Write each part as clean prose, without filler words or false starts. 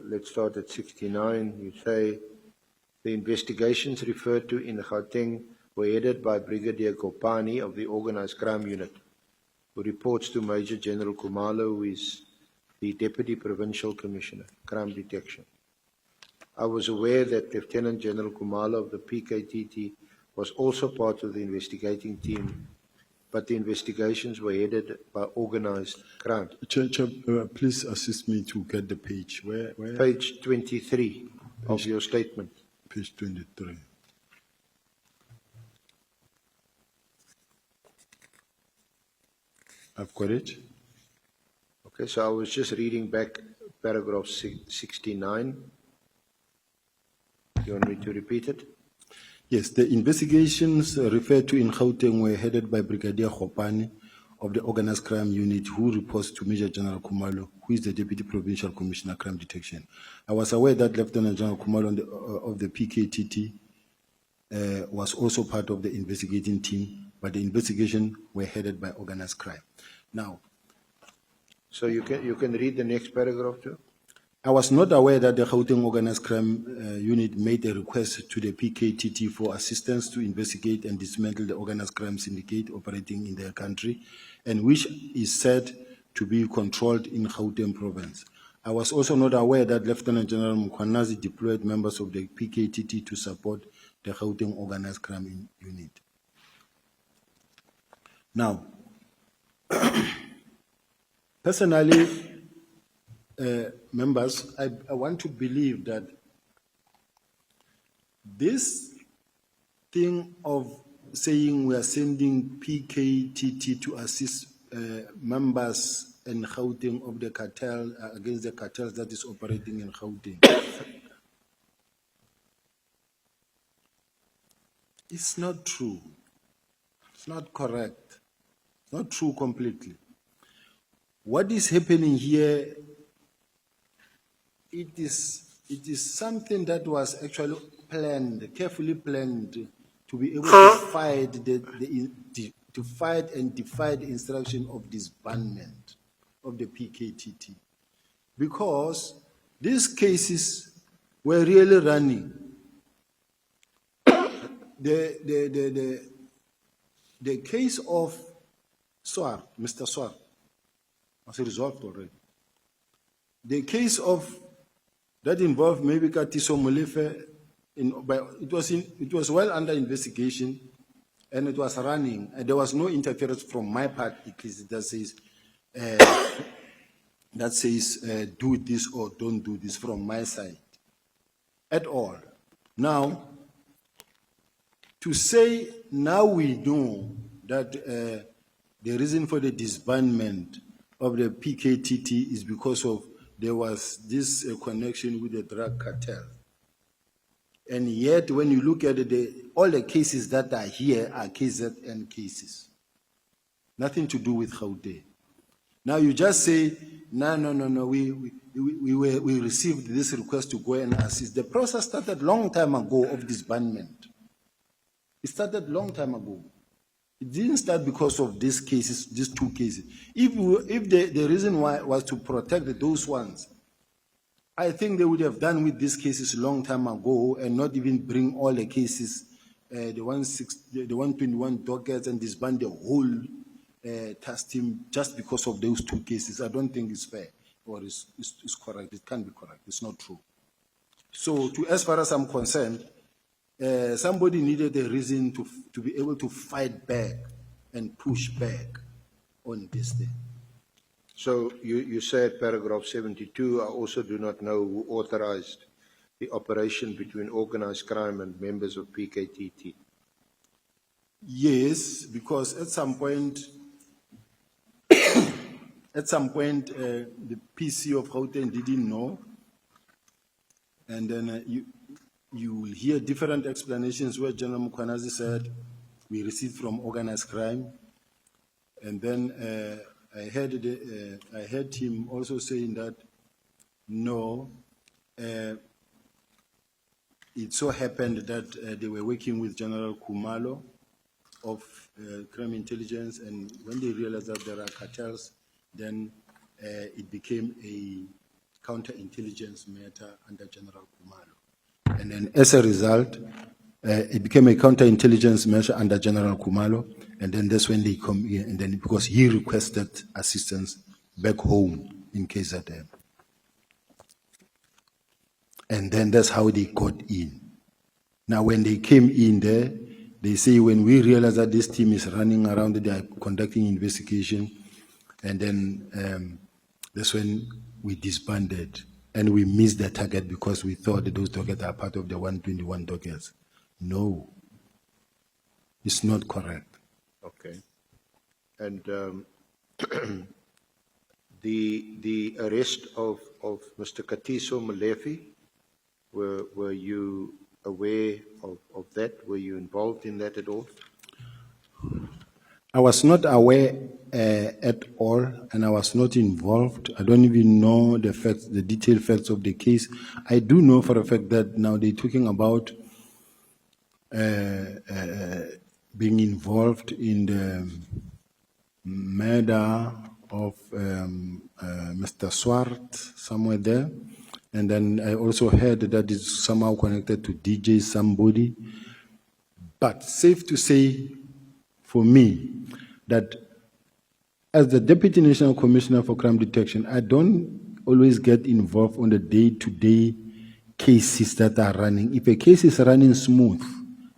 let's start at 69. You say, the investigations referred to in Gauteng were headed by Brigadier Kopani of the Organised Crime Unit, who reports to Major General Kumalo, who is the Deputy Provincial Commissioner, Crime Detection. I was aware that Lieutenant General Kumalo of the PKTT was also part of the investigating team, but the investigations were headed by organised crime. Please assist me to get the page. Where? Page 23 of your statement. Page 23. I've got it. Okay, so I was just reading back paragraph 69. You want me to repeat it? Yes, the investigations referred to in Gauteng were headed by Brigadier Kopani of the Organised Crime Unit, who reports to Major General Kumalo, who is the Deputy Provincial Commissioner, Crime Detection. I was aware that Lieutenant General Kumalo of the PKTT was also part of the investigating team, but the investigation were headed by organised crime. Now, so you can read the next paragraph too? I was not aware that the Gauteng Organised Crime Unit made a request to the PKTT for assistance to investigate and dismantle the organized crime syndicate operating in their country, and which is said to be controlled in Gauteng province. I was also not aware that Lieutenant General Mkhwanazi deployed members of the PKTT to support the Gauteng Organised Crime Unit. Now, personally, members, I want to believe that this thing of saying we are sending PKTT to assist members in Gauteng of the cartel against the cartels that is operating in Gauteng, it's not true. It's not correct. It's not true completely. What is happening here? It is something that was actually planned, carefully planned, to be able to fight to fight and defy the instruction of disbandment of the PKTT, because these cases were really running. The case of Swar, Mr. Swar, was resolved already. The case of that involved maybe Katiso Molefe, it was well under investigation, and it was running, and there was no interference from my part, that says do this or don't do this from my side at all. Now, to say now we know that the reason for the disbandment of the PKTT is because of there was this connection with the drug cartel. And yet, when you look at all the cases that are here are KZN cases. Nothing to do with Gauteng. Now you just say, no, we received this request to go and assist. The process started long time ago of disbandment. It started long time ago. It didn't start because of these cases, these two cases. If the reason why was to protect those ones, I think they would have done with these cases a long time ago and not even bring all the cases, the 121 dockets, and disband the whole task team just because of those two cases. I don't think it's fair or it's correct. It can't be correct. It's not true. So, as far as I'm concerned, somebody needed a reason to be able to fight back and push back on this thing. So you said paragraph 72, I also do not know who authorized the operation between organized crime and members of PKTT. Yes, because at some point, the PC of Gauteng didn't know, and then you will hear different explanations where General Mkhwanazi said we received from organized crime, and then I heard him also saying that no, it so happened that they were working with General Kumalo of crime intelligence, and when they realized that there are cartels, then it became a counterintelligence matter under General Khumalo. And then as a result, it became a counterintelligence measure under General Khumalo. And then that's when they come in, and then because he requested assistance back home in KZN. And then that's how they got in. Now, when they came in there, they say when we realized that this team is running around, they are conducting investigation, and then that's when we disbanded and we missed the target because we thought that those dockets are part of the 121 dockets. No, it's not correct. Okay. And the arrest of Mr. Katiso Molefe, were you aware of that? Were you involved in that at all? I was not aware at all, and I was not involved. I don't even know the facts, the detailed facts of the case. I do know for a fact that now they're talking about being involved in the murder of Mr. Swart somewhere there. And then I also heard that it's somehow connected to DJ somebody. But safe to say, for me, that as the Deputy National Commissioner for Crime Detection, I don't always get involved on the day-to-day cases that are running. If a case is running smooth,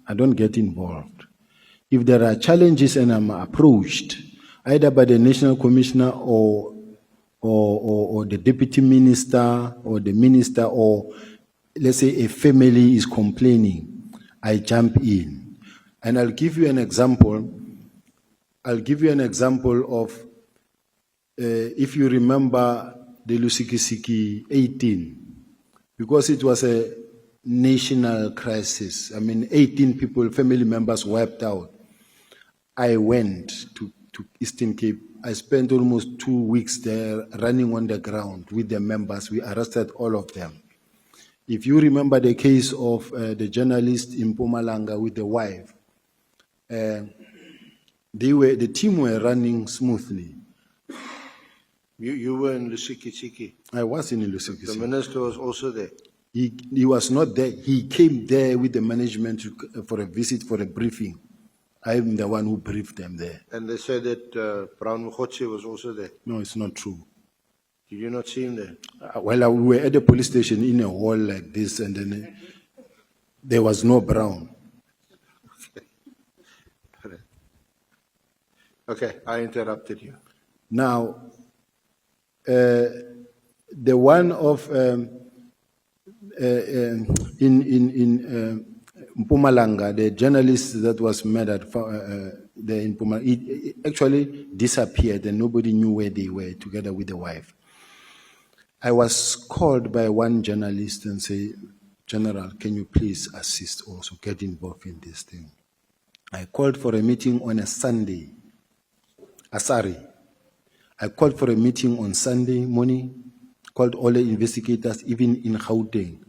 I don't get involved. If there are challenges and I'm approached, either by the National Commissioner or the Deputy Minister or the Minister, or let's say a family is complaining, I jump in. And I'll give you an example. I'll give you an example of, if you remember the Lusikisiki 18, because it was a national crisis. I mean, 18 people, family members wiped out. I went to Eastern Cape. I spent almost 2 weeks there running on the ground with the members. We arrested all of them. If you remember the case of the journalist in Mpumalanga with the wife, the team were running smoothly. You were in Lusikisiki. I was in Lusikisiki. The minister was also there. He was not there. He came there with the management for a visit, for a briefing. I'm the one who briefed them there. And they said that Brown Mkhotsi was also there. No, it's not true. Did you not see him there? Well, we were at the police station in a hall like this, and then there was no Brown. Okay, I interrupted you. Now, the one of in Mpumalanga, the journalist that was murdered there in Mpumalanga, it actually disappeared and nobody knew where they were, together with the wife. I was called by one journalist and say, General, can you please assist also, get involved in this thing? I called for a meeting on a Sunday. I called for a meeting on Sunday morning, called all the investigators, even in Gauteng,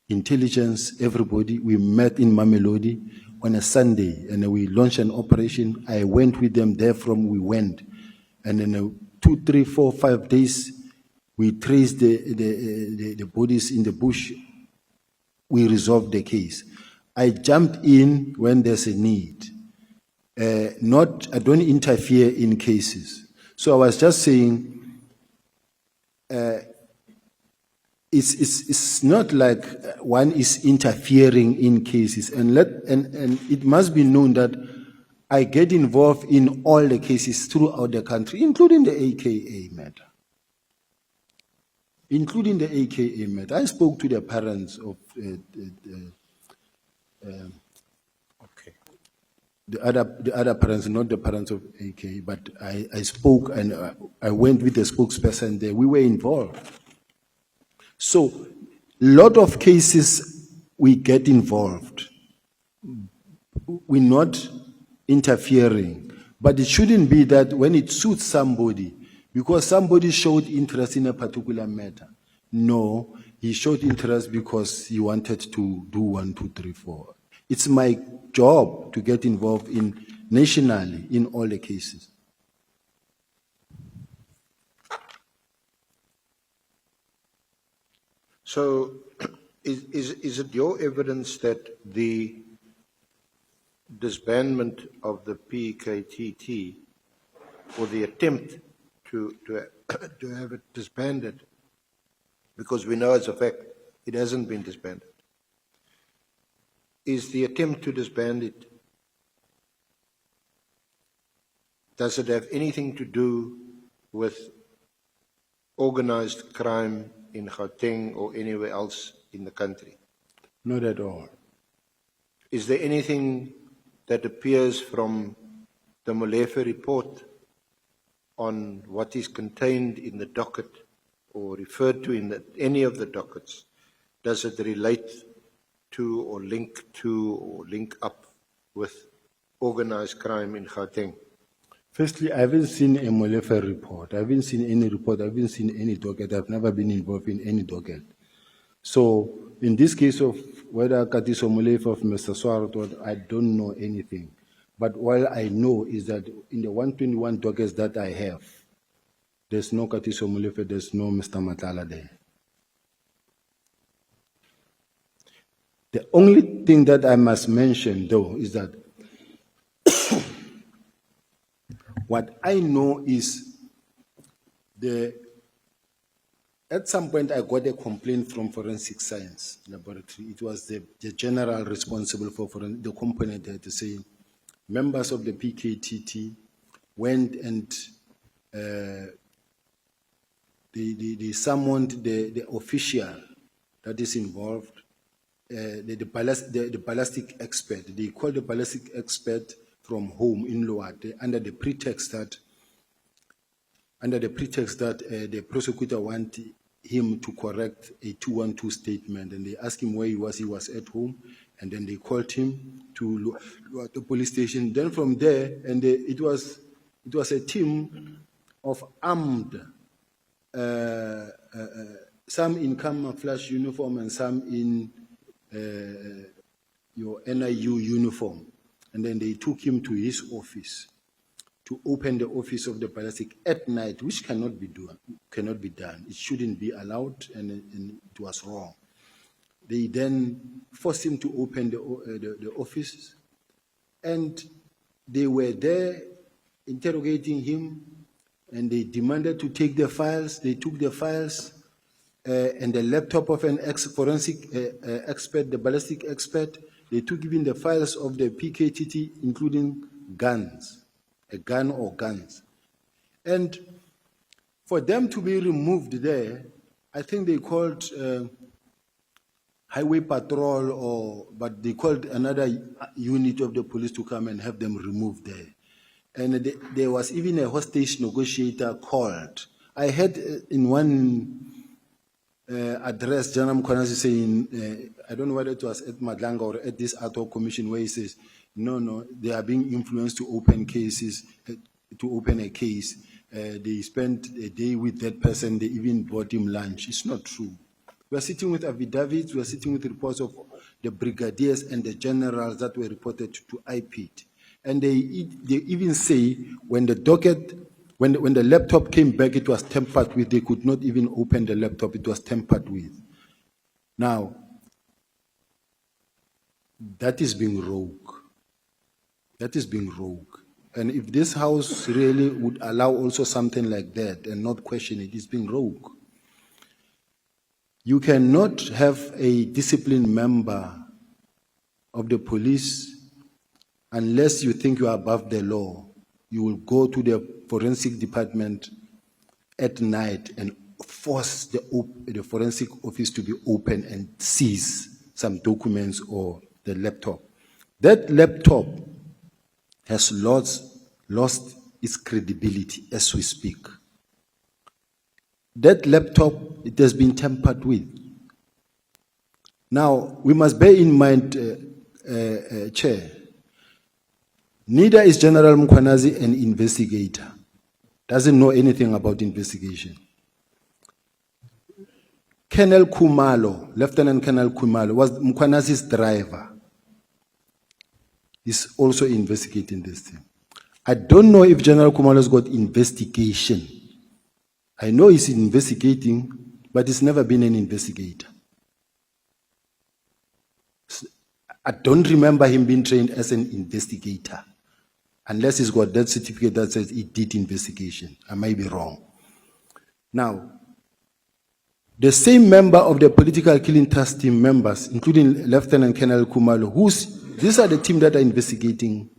intelligence, everybody. We met in Mamelodi on a Sunday, and we launched an operation. I went with them, therefrom we went. And in 2, 3, 4, 5 days, we traced the bodies in the bush. We resolved the case. I jumped in when there's a need. I don't interfere in cases. So I was just saying, it's not like one is interfering in cases, and it must be known that I get involved in all the cases throughout the country, including the AKA matter. Including the AKA matter. I spoke to the parents of the other parents, not the parents of AK, but I spoke and I went with the spokesperson there. We were involved. So, lot of cases we get involved. We're not interfering. But it shouldn't be that when it suits somebody, because somebody showed interest in a particular matter. No, he showed interest because he wanted to do 1, 2, 3, 4. It's my job to get involved in nationally in all the cases. So, is it your evidence that the disbandment of the PKTT, or the attempt to have it disbanded, because we know as a fact it hasn't been disbanded, is the attempt to disband it, does it have anything to do with organized crime in Gauteng or anywhere else in the country? Not at all. Is there anything that appears from the Molefe report on what is contained in the docket or referred to in any of the dockets? Does it relate to or link up with organized crime in Gauteng? Firstly, I haven't seen a Molefe report. I haven't seen any report. I haven't seen any docket. I've never been involved in any docket. So, in this case of whether Katiso Molefe of Mr. Swartwood, I don't know anything. But what I know is that in the 121 dockets that I have, there's no Katiso Molefe, there's no Mr. Matala there. The only thing that I must mention, though, is that what I know is at some point I got a complaint from Forensic Science Laboratory. It was the general responsible for the component there to say members of the PKTT went and they summoned the official that is involved, the ballistic expert. They called the ballistic expert from home in Loate under the pretext that the prosecutor wanted him to correct a 212 statement, and they asked him where he was. He was at home, and then they called him to the police station. Then from there, and it was a team of armed, some in camouflage uniform and some in your NIU uniform. And then they took him to his office to open the office of the ballistic at night, which cannot be done. It shouldn't be allowed, and it was wrong. They then forced him to open the office, and they were there interrogating him, and they demanded to take the files. They took the files and the laptop of an forensic expert, the ballistic expert. They took even the files of the PKTT, including guns, a gun or guns. And for them to be removed there, I think they called highway patrol, but they called another unit of the police to come and have them removed there. And there was even a hostage negotiator called. I heard in one address, Janam Kwanasi saying, I don't know whether it was at Madlanga or at this ad hoc commission, where he says, no, they are being influenced to open cases, to open a case. They spent a day with that person, they even bought him lunch. It's not true. We are sitting with affidavits, we are sitting with reports of the brigadiers and the generals that were reported to IPIT. And they even say when the docket, when the laptop came back, it was tampered with. They could not even open the laptop. It was tampered with. Now, that is being rogue. That is being rogue. And if this house really would allow also something like that and not question it, it's being rogue. You cannot have a disciplined member of the police unless you think you are above the law. You will go to the forensic department at night and force the forensic office to be open and seize some documents or the laptop. That laptop has lost its credibility as we speak. That laptop, it has been tampered with. Now, we must bear in mind, Chair, neither is General Mkhwanazi an investigator. Doesn't know anything about investigation. Colonel Khumalo, Lieutenant Colonel Khumalo, was Mkhwanazi's driver. He's also investigating this thing. I don't know if General Khumalo's got investigation. I know he's investigating, but he's never been an investigator. I don't remember him being trained as an investigator, unless he's got that certificate that says he did investigation. I might be wrong. Now, the same member of the political killing trust team members, including Lieutenant Colonel Kumalo, these are the team that are investigating,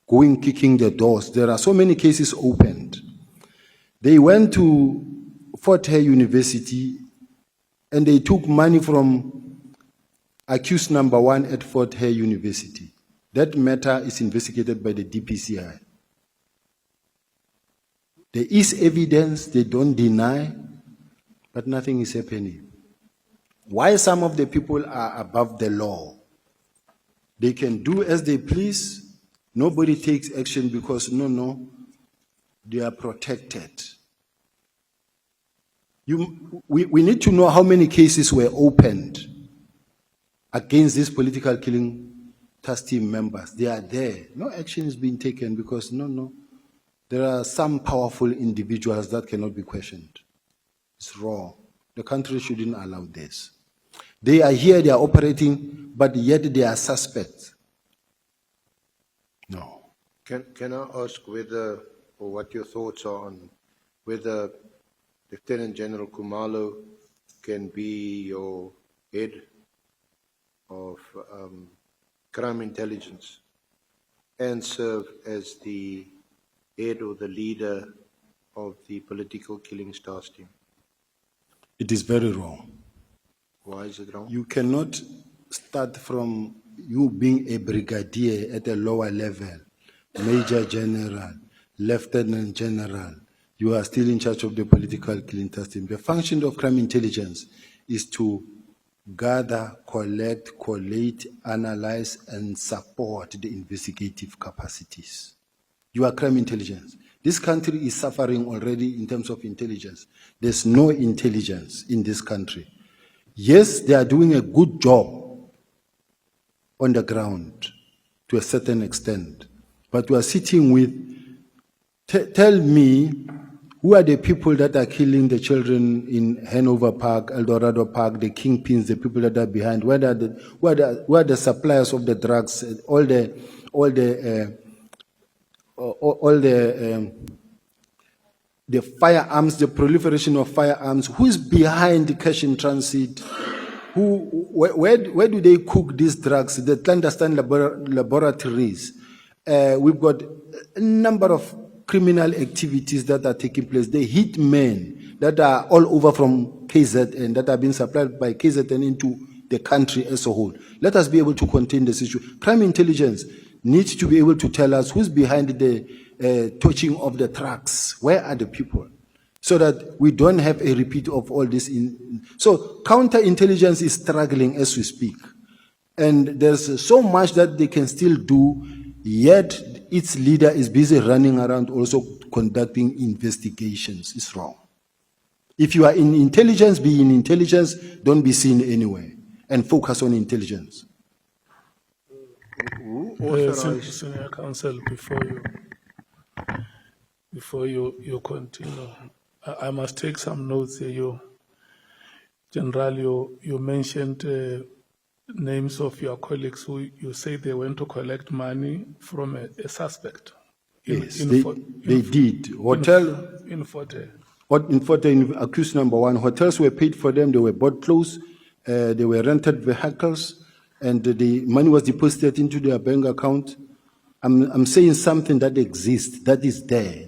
going, kicking the doors. There are so many cases opened. They went to Fort Hare University and they took money from accused number 1 at Fort Hare University. That matter is investigated by the DPCI. There is evidence, they don't deny, but nothing is happening. Why some of the people are above the law? They can do as they please. Nobody takes action because, no, they are protected. We need to know how many cases were opened against these political killing task team members. They are there. No action is being taken because, no, there are some powerful individuals that cannot be questioned. It's wrong. The country shouldn't allow this. They are here, they are operating, but yet they are suspects. No. Can I ask whether, or what your thoughts are on whether Lieutenant General Kumalo can be your head of crime intelligence and serve as the head or the leader of the political killings task team? It is very wrong. Why is it wrong? You cannot start from you being a brigadier at a lower level, major general, lieutenant general. You are still in charge of the political killing task team. The function of crime intelligence is to gather, collect, collate, analyze, and support the investigative capacities. You are crime intelligence. This country is suffering already in terms of intelligence. There's no intelligence in this country. Yes, they are doing a good job on the ground to a certain extent, but we are sitting with, tell me, who are the people that are killing the children in Hanover Park, Eldorado Park, the kingpins, the people that are behind? Who are the suppliers of the drugs, all the firearms, the proliferation of firearms? Who is behind the cash in transit? Where do they cook these drugs? The clandestine laboratories. We've got a number of criminal activities that are taking place. The hitmen that are all over from KZN, that are being supplied by KZN into the country as a whole. Let us be able to contain this issue. Crime intelligence needs to be able to tell us who's behind the touching of the trucks. Where are the people? So that we don't have a repeat of all this. So counterintelligence is struggling as we speak. And there's so much that they can still do, yet its leader is busy running around also conducting investigations. It's wrong. If you are in intelligence, be in intelligence, don't be seen anywhere, and focus on intelligence. Senior Counsel, before you continue, I must take some notes here. General, you mentioned names of your colleagues who you say they went to collect money from a suspect. Yes, they did. In Fort Hare. In Fort Hare, accused number 1, hotels were paid for them, they were bought clothes, they were rented vehicles, and the money was deposited into their bank account. I'm saying something that exists, that is there.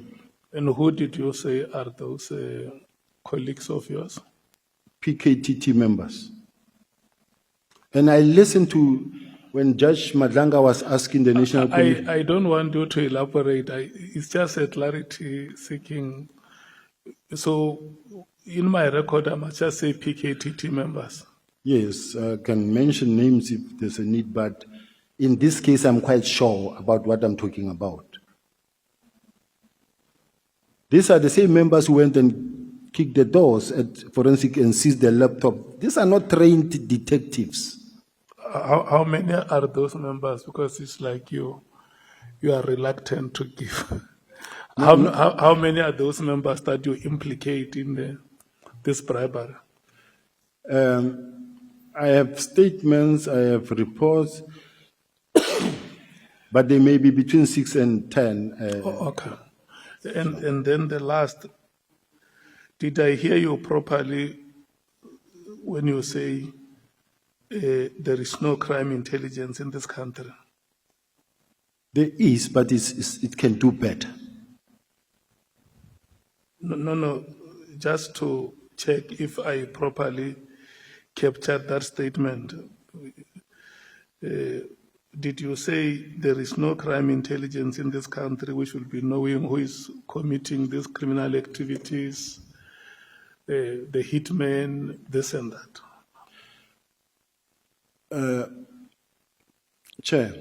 And who did you say are those colleagues of yours? PKTT members. And I listened to when Judge Madlanga was asking the National Committee. I don't want you to elaborate. It's just a clarity seeking. So in my record, I must just say PKTT members. Yes, I can mention names if there's a need, but in this case, I'm quite sure about what I'm talking about. These are the same members who went and kicked the doors at forensic and seized their laptop. These are not trained detectives. How many are those members? Because it's like you are reluctant to give. How many are those members that you implicate in this bribery? I have statements, I have reports, but they may be between 6 and 10. Okay. And then the last, did I hear you properly when you say there is no crime intelligence in this country? There is, but it can do better. No, just to check if I properly captured that statement. Did you say there is no crime intelligence in this country which will be knowing who is committing these criminal activities, the hitmen, this and that? Chair,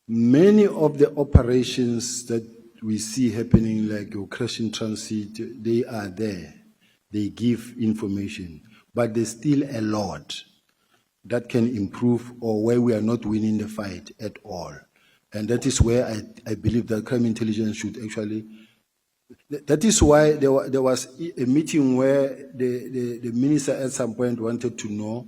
many of the operations that we see happening, like your crash in transit, they are there. They give information, but there's still a lot that can improve or where we are not winning the fight at all. And that is where I believe that crime intelligence should actually, that is why there was a meeting where the minister at some point wanted to know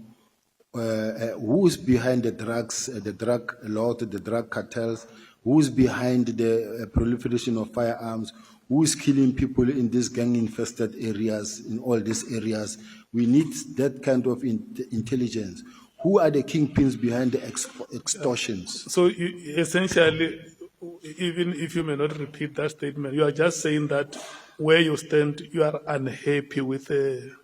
who's behind the drugs, the drug lord, the drug cartels, who's behind the proliferation of firearms, who's killing people in these gang-infested areas, in all these areas. We need that kind of intelligence. Who are the kingpins behind the extortions? So you, essentially, even if you may not repeat that statement, you are just saying that where you stand, you are unhappy with the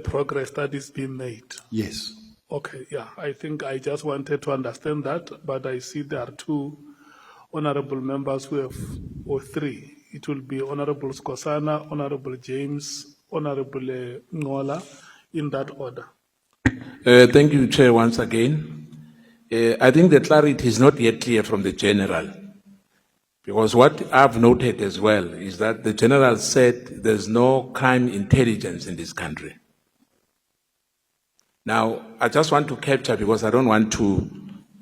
progress that is being made. Yes. Okay, yeah, I think I just wanted to understand that, but I see there are two honorable members who have, or three. It will be Honorable Skosana, Honorable James, Honorable Ngola, in that order. Thank you, Chair, once again. I think the clarity is not yet clear from the General, because what I've noted as well is that the General said there's no crime intelligence in this country. Now, I just want to capture, because I don't want to,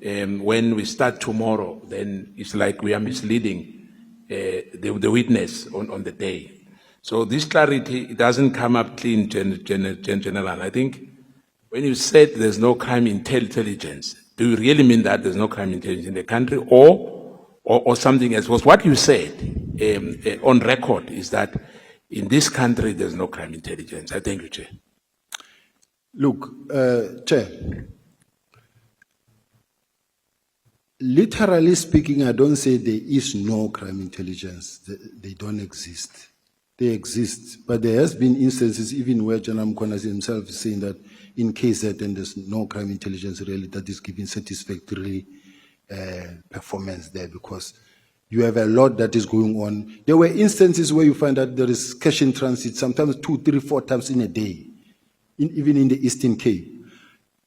when we start tomorrow, then it's like we are misleading the witness on the day. So this clarity, it doesn't come up clean, General. I think when you said there's no crime intelligence, do you really mean that there's no crime intelligence in the country, or something else? Because what you said on record is that in this country there's no crime intelligence. I thank you, Chair. Look, Chair, literally speaking, I don't say there is no crime intelligence. They don't exist. They exist, but there has been instances even where General Mkhwanazi himself is saying that in KZN and there's no crime intelligence really that is giving satisfactory performance there, because you have a lot that is going on. There were instances where you find that there is cash in transit, sometimes 2, 3, 4 times in a day, even in the Eastern Cape.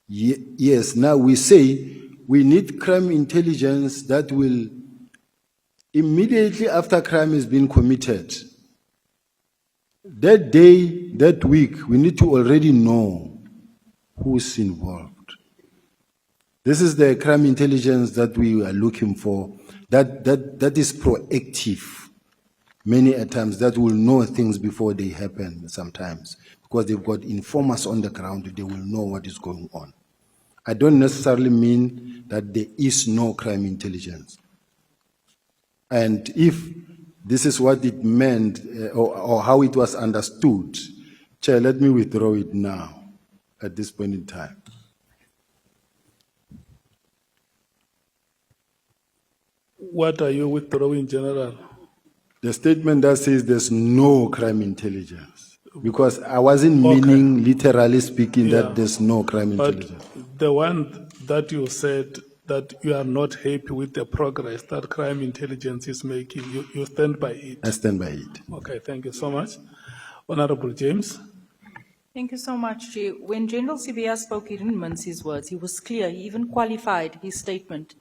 Yes, now we say we need crime intelligence that will, immediately after crime has been committed, that day, that week, we need to already know who's involved. This is the crime intelligence that we are looking for, that is proactive many a times, that will know things before they happen sometimes, because they've got informers on the ground, they will know what is going on. I don't necessarily mean that there is no crime intelligence. And if this is what it meant, or how it was understood, Chair, let me withdraw it now, at this point in time. What are you withdrawing, General? The statement that says there's no crime intelligence, because I wasn't meaning, literally speaking, that there's no crime intelligence. But the one that you said that you are not happy with the progress that crime intelligence is making, you stand by it? I stand by it. Okay, thank you so much. Honorable James. Thank you so much, Jay. When General Sibiya spoke, he didn't mince his words. He was clear. He even qualified his statement.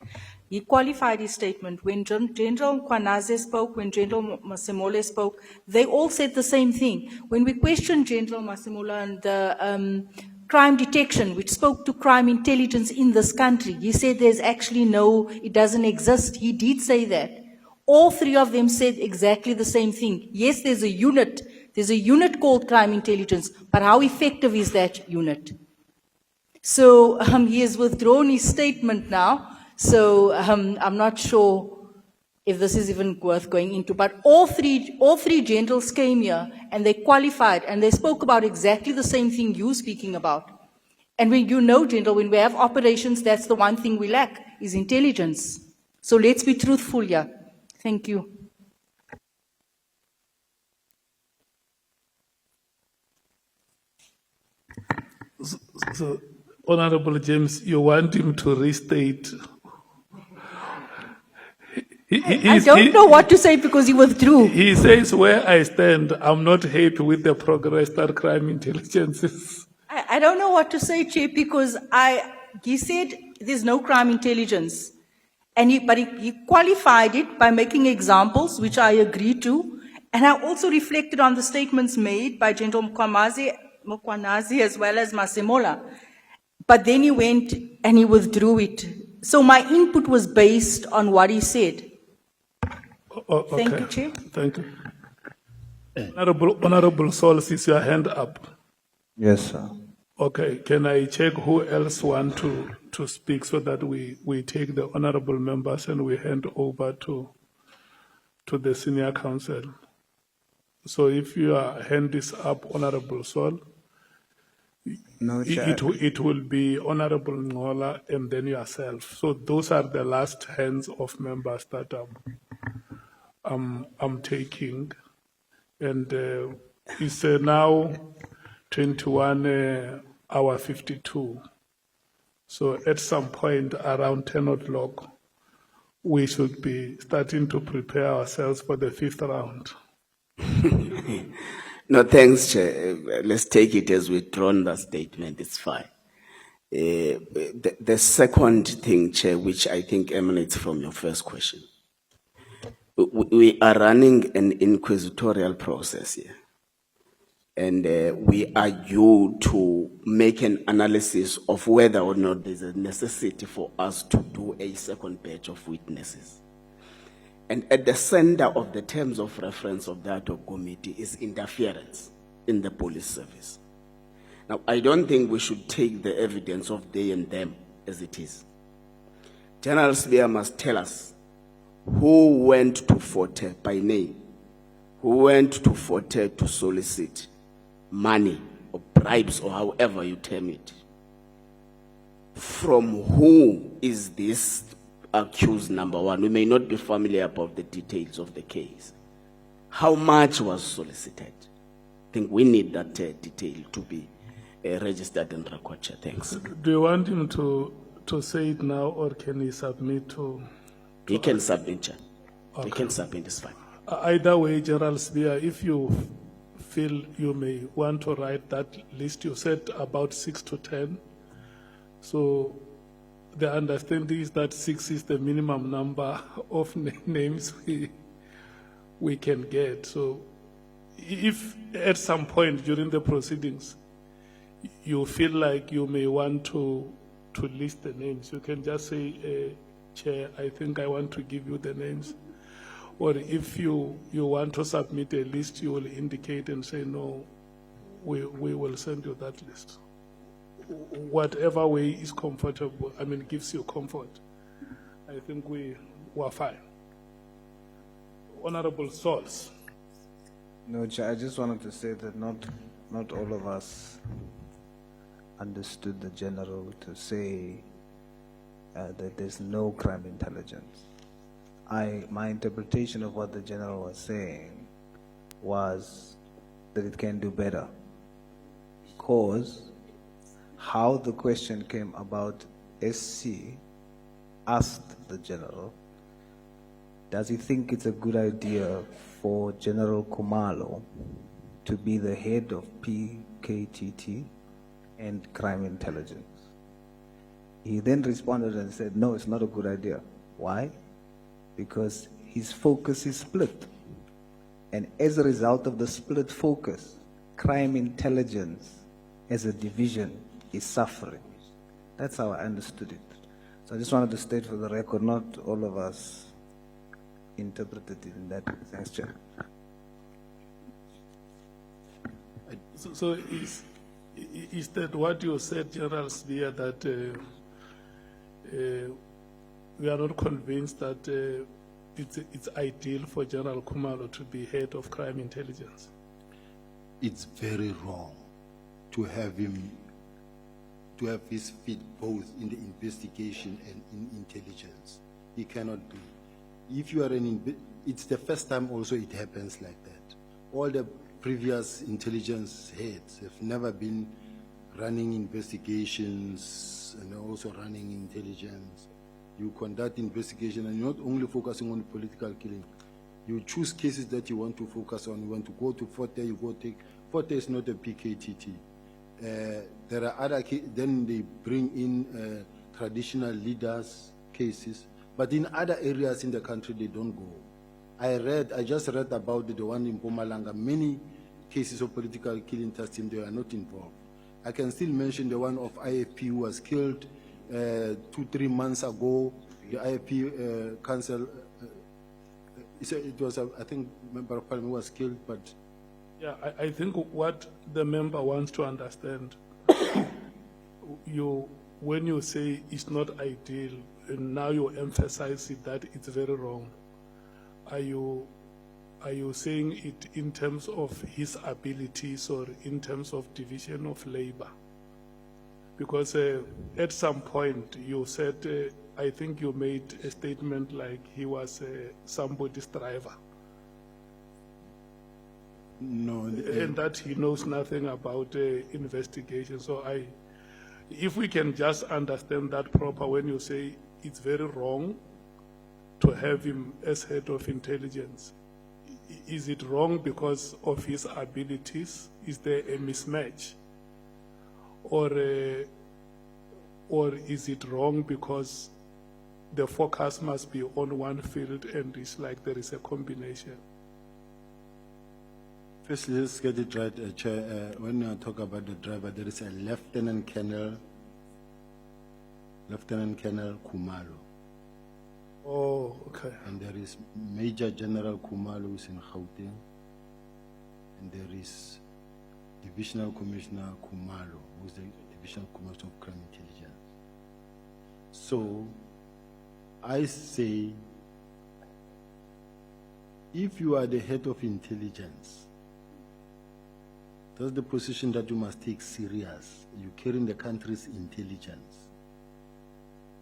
He qualified his statement. When General Mkhwanazi spoke, when General Masemola spoke, they all said the same thing. When we questioned General Masemola and the crime detection, which spoke to crime intelligence in this country, he said there's actually no, it doesn't exist. He did say that. All three of them said exactly the same thing. Yes, there's a unit There's a unit called crime intelligence, but how effective is that unit? So he has withdrawn his statement now, so I'm not sure if this is even worth going into. But all three generals came here and they qualified and they spoke about exactly the same thing you're speaking about. And when General, when we have operations, that's the one thing we lack, is intelligence. So let's be truthful here. Thank you. So, Honorable James, you want him to restate? I don't know what to say because he withdrew. He says, where I stand, I'm not happy with the progress that crime intelligence is. I don't know what to say, Chair, because he said there's no crime intelligence. But he qualified it by making examples, which I agree to. And I also reflected on the statements made by General Mkwanazi as well as Masemola. But then he went and he withdrew it. So my input was based on what he said. Okay. Thank you, Chair. Thank you. Honorable Sol, is your hand up? Yes, sir. Okay, can I check who else want to speak so that we take the honorable members and we hand over to the senior counsel? So if your hand is up, Honorable Sol, No, Chair. it will be Honorable Ngola and then yourself. So those are the last hands of members that I'm taking. And it's now 21 hour 52. So at some point around 10 o'clock, we should be starting to prepare ourselves for the fifth round. No, thanks, Chair. Let's take it as withdrawn, that statement. It's fine. The second thing, Chair, which I think emanates from your first question. We are running an inquisitorial process here. And we are due to make an analysis of whether or not there's a necessity for us to do a second batch of witnesses. And at the center of the terms of reference of that committee is interference in the police service. Now, I don't think we should take the evidence of they and them as it is. General Sibiya must tell us who went to Forte by name, who went to Forte to solicit money or bribes or however you term it. From who is this accused number one? We may not be familiar about the details of the case. How much was solicited? I think we need that detail to be registered and recorded. Thanks. Do you want him to say it now or can he submit to? He can submit, Chair. Okay. He can submit, it's fine. Either way, General Sibiya, if you feel you may want to write that list, you said about 6 to 10. So the understanding is that 6 is the minimum number of names we can get. So if at some point during the proceedings you feel like you may want to list the names, you can just say, Chair, I think I want to give you the names. Or if you want to submit a list, you will indicate and say, no, we will send you that list. Whatever way is comfortable, gives you comfort. I think we are fine. Honorable Souls. No, Chair, I just wanted to say that not all of us understood the general to say that there's no crime intelligence. My interpretation of what the general was saying was that it can do better. Because how the question came about, SC asked the general, does he think it's a good idea for General Kumalo to be the head of PKTT and crime intelligence? He then responded and said, no, it's not a good idea. Why? Because his focus is split. And as a result of the split focus, crime intelligence as a division is suffering. That's how I understood it. So I just wanted to state for the record, not all of us interpreted it in that way. Thanks, Chair. So is that what you said, General Sibiya, that we are not convinced that it's ideal for General Khumalo to be head of crime intelligence? It's very wrong to have him, to have his feet both in the investigation and in intelligence. He cannot be. If you are it's the first time also it happens like that. All the previous intelligence heads have never been running investigations and also running intelligence. You conduct investigation and you're not only focusing on political killing. You choose cases that you want to focus on. You want to go to Forte, you go take. Forte is not a PKTT. There are other then they bring in traditional leaders cases, but in other areas in the country they don't go. I just read about the one in Mpumalanga. Many cases of political killing testing, they are not involved. I can still mention the one of IFP who was killed 2-3 months ago. The IFP council, it was I think member of parliament was killed, but. Yeah, I think what the member wants to understand, when you say it's not ideal, and now you emphasize it, that it's very wrong. Are you saying it in terms of his abilities or in terms of division of labor? Because at some point you said, I think you made a statement like he was somebody's driver. No, and that he knows nothing about investigation. So if we can just understand that proper, when you say it's very wrong to have him as head of intelligence, is it wrong because of his abilities? Is there a mismatch? Or is it wrong because the focus must be on one field and it's like there is a combination? First, let's get it right, Chair. When I talk about the driver, there is a Lieutenant Colonel Khumalo. Oh, okay. And there is Major General Khumalo who's in Gauteng. And there is Divisional Commissioner Khumalo, who's the Divisional Commissioner of Crime Intelligence. So, I say, if you are the head of intelligence, that's the position that you must take serious. You're carrying the country's intelligence.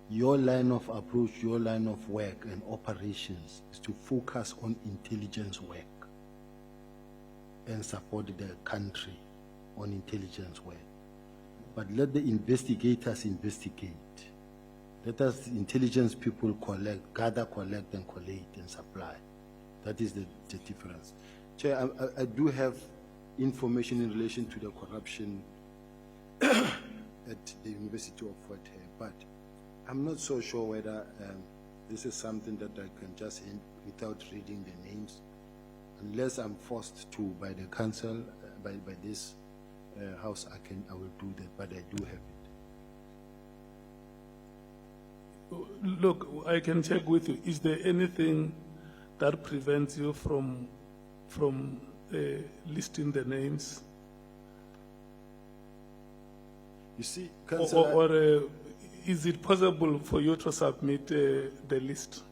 Your line of approach, your line of work and operations is to focus on intelligence work and support the country on intelligence work. But let the investigators investigate. Let us intelligence people gather, collect and collate and supply. That is the difference. Chair, I do have information in relation to the corruption at the University of Fort Hare, but I'm not so sure whether this is something that I can just end without reading the names, unless I'm forced to by the council, by this house. I will do that, but I do have it. Look, I can check with you. Is there anything that prevents you from listing the names? You see, Councillor, or is it possible for you to submit the list?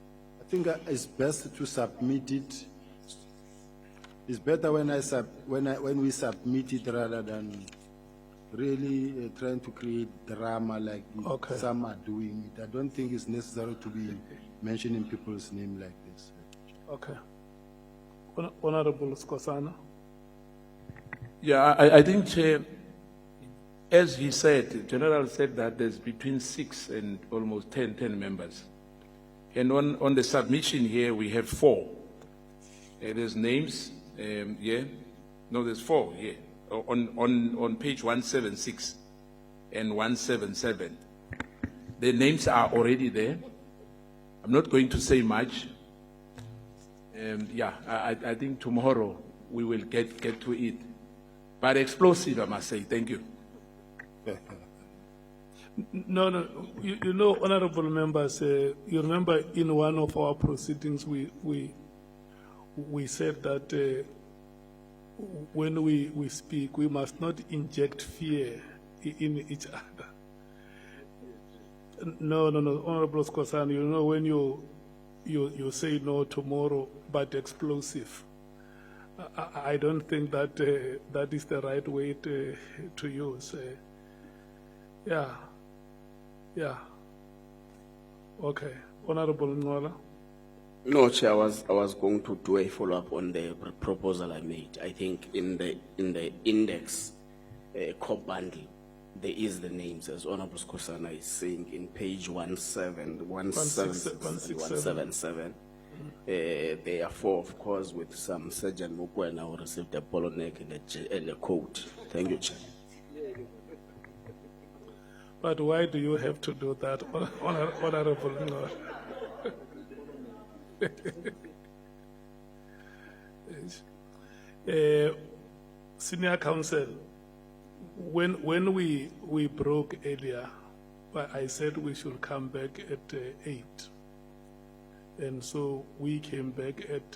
I think it's best to submit it. It's better when we submit it rather than really trying to create drama like some are doing it. I don't think it's necessary to be mentioning people's name like this. Okay. Honorable Skosana. Yeah, I think, Chair, as he said, General said that there's between 6 and almost 10 members. And on the submission here, we have 4. There's names, no, there's 4 here, on page 176 and 177. The names are already there. I'm not going to say much. I think tomorrow we will get to it. But explosive, I must say. Thank you. No, you know, honorable members, you remember in one of our proceedings we said that when we speak, we must not inject fear in each other. No, Honorable Skosana, you know, when you say no tomorrow, but explosive, I don't think that that is the right way to use. Yeah. Okay, Honorable Ngola. No, Chair, I was going to do a follow-up on the proposal I made. I think in the index core bundle, there is the names, as Honorable Skosana is saying, in page 177. Therefore, of course, with some Sergeant Mukwena who received a polo neck and a coat. Thank you, Chair. But why do you have to do that, Honorable Ngola? Senior Counsel, when we broke earlier, I said we should come back at 8. And so we came back at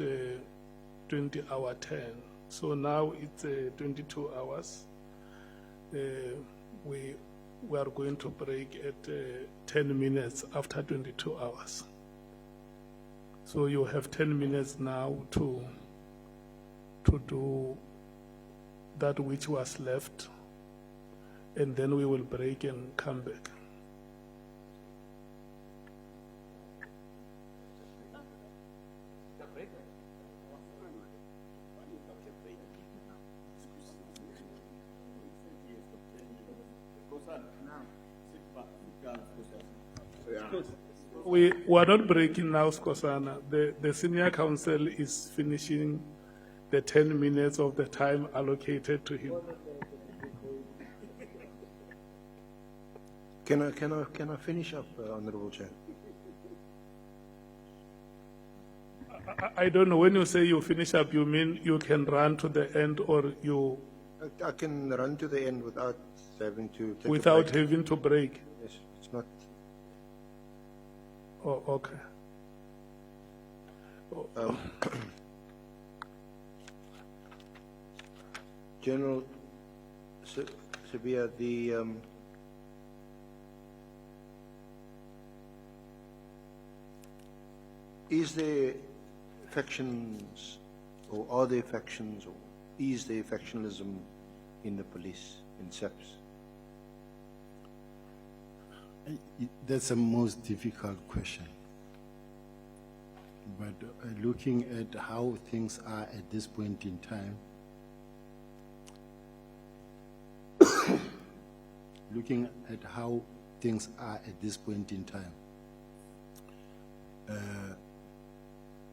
20:10. So now it's 22 hours. We are going to break at 10 minutes after 22 hours. So you have 10 minutes now to do that which was left, and then we will break and come back. We are not breaking now, Skosana. The senior counsel is finishing the 10 minutes of the time allocated to him. Can I finish up, Honorable Chair? I don't know, when you say you finish up, you mean you can run to the end, or you... I can run to the end without having to take Without a break. having to break? Yes, it's not. Oh, okay. General Sibiya, is there factions, or are there factions, or is there factionalism in the police, in SAPS? That's a most difficult question. But looking at how things are at this point in time,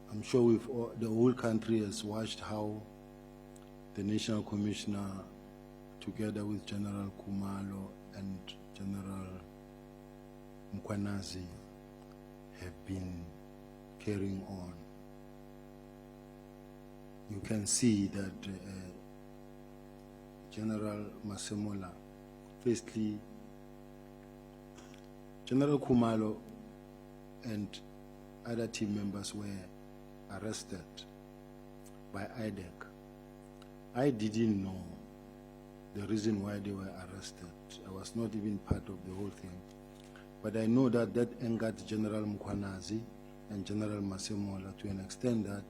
I'm sure the whole country has watched how the National Commissioner, together with General Kumalo and General Mkwanazi, have been carrying on. You can see that General Masemola, firstly, General Kumalo and other team members were arrested by IDEC. I didn't know the reason why they were arrested. I was not even part of the whole thing. But I know that that angered General Mkwanazi and General Masemola to an extent that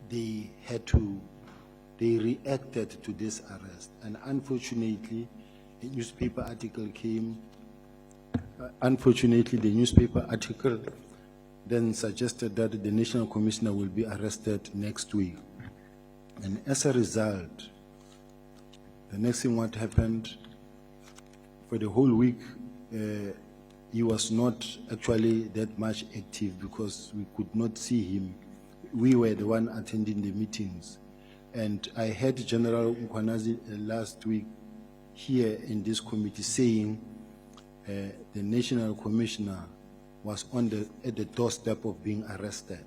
they reacted to this arrest. And unfortunately, a newspaper article came. Unfortunately, the newspaper article then suggested that the National Commissioner will be arrested next week. And as a result, the next thing what happened, for the whole week, he was not actually that much active because we could not see him. We were the one attending the meetings. And I heard General Mkwanazi last week here in this committee saying the National Commissioner was at the doorstep of being arrested.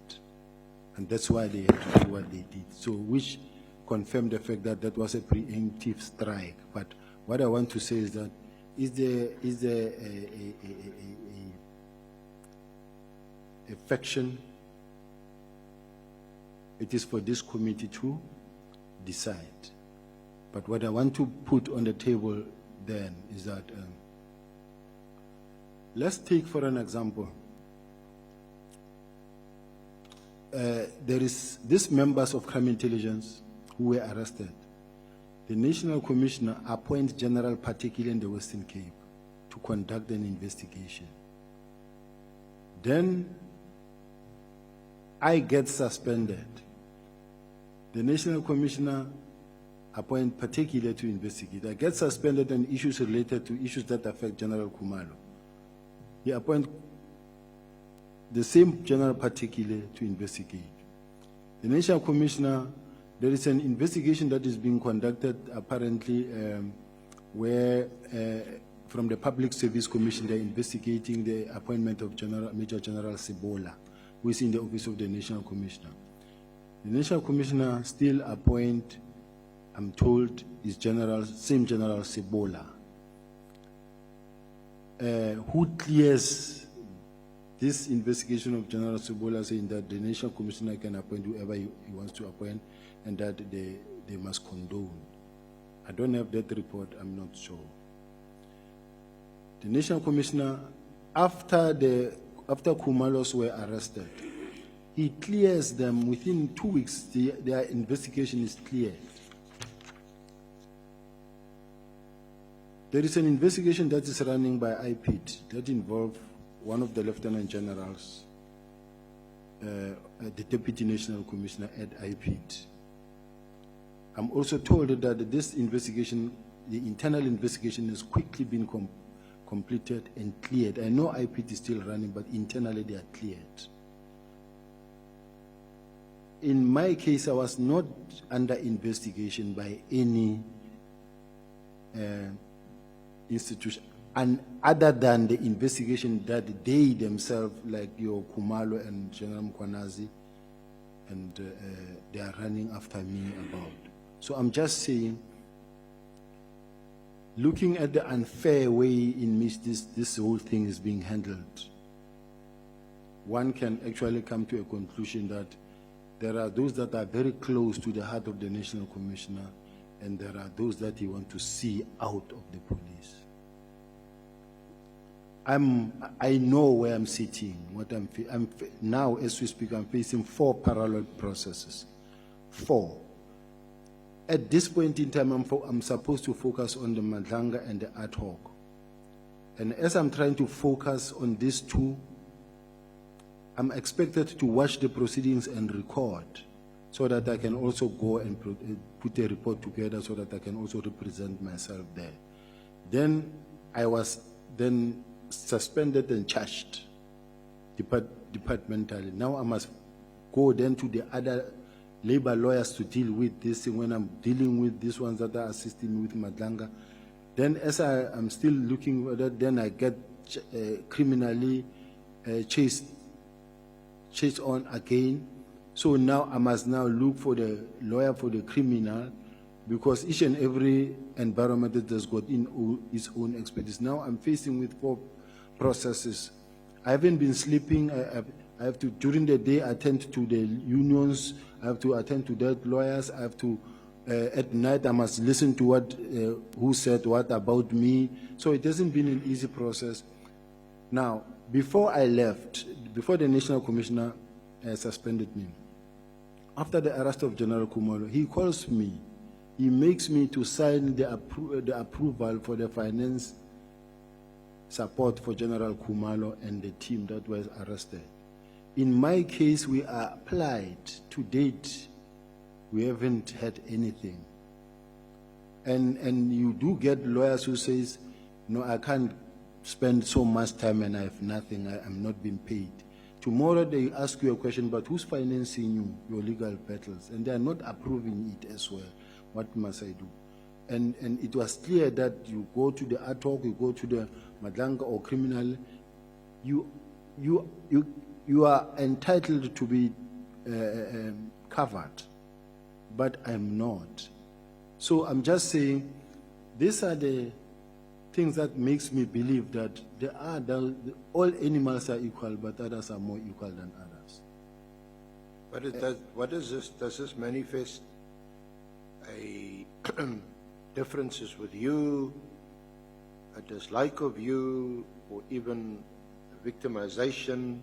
And that's why they had to do what they did. So, which confirmed the fact that that was a preemptive strike. But what I want to say is that is there a faction it is for this committee to decide. But what I want to put on the table then is that, let's take for an example, there is these members of crime intelligence who were arrested. The National Commissioner appoints General Particular in the Western Cape to conduct an investigation. Then I get suspended. The National Commissioner appoints Particular to investigate. I get suspended on issues related to issues that affect General Khumalo. He appoints the same General Particular to investigate. The National Commissioner, there is an investigation that is being conducted apparently where from the Public Service Commission they're investigating the appointment of Major General Sebola, who is in the office of the National Commissioner. The National Commissioner still appoint, I'm told, is same General Sebola, who clears this investigation of General Sebola, saying that the National Commissioner can appoint whoever he wants to appoint and that they must condone. I don't have that report, I'm not sure. The National Commissioner, after Khumalos were arrested, he clears them within 2 weeks, their investigation is cleared. There is an investigation that is running by IPID that involves one of the lieutenant generals, the Deputy National Commissioner at IPID. I'm also told that this investigation, the internal investigation, has quickly been completed and cleared. I know IPID is still running, but internally they are cleared. In my case, I was not under investigation by any institution, and other than the investigation that they themselves, like your Khumalo and General Mkhwanazi, and they are running after me about. So I'm just saying, looking at the unfair way in which this whole thing is being handled, one can actually come to a conclusion that there are those that are very close to the heart of the National Commissioner, and there are those that he wants to see out of the police. I know where I'm sitting. Now, as we speak, I'm facing 4 parallel processes. 4. At this point in time, I'm supposed to focus on the Madlanga and the ad hoc. And as I'm trying to focus on these 2, I'm expected to watch the proceedings and record so that I can also go and put a report together so that I can also represent myself there. Then I was then suspended and charged departmentally. Now I must go then to the other labor lawyers to deal with this thing when I'm dealing with these ones that are assisting me with Madlanga. Then as I'm still looking at that, then I get criminally chased on again. So now I must now look for the lawyer for the criminal, because each and every environment that has got its own expertise. Now I'm facing with 4 processes. I haven't been sleeping. I have to, during the day, attend to the unions. I have to attend to the lawyers. I have to, at night, I must listen to who said what about me. So it hasn't been an easy process. Now, before I left, before the National Commissioner suspended me, after the arrest of General Khumalo, he calls me. He makes me to sign the approval for the finance support for General Khumalo and the team that was arrested. In my case, we are applied. To date, we haven't had anything. And you do get lawyers who says, no, I can't spend so much time and I have nothing, I'm not being paid. Tomorrow they ask you a question, but who's financing you, your legal battles? And they are not approving it as well. What must I do? And it was clear that you go to the ad hoc, you go to the Madlanga or criminal, you are entitled to be covered, but I'm not. So I'm just saying, these are the things that makes me believe that all animals are equal, but others are more equal than others. But it does, what is this? Does this manifest a differences with you, a dislike of you, or even victimization?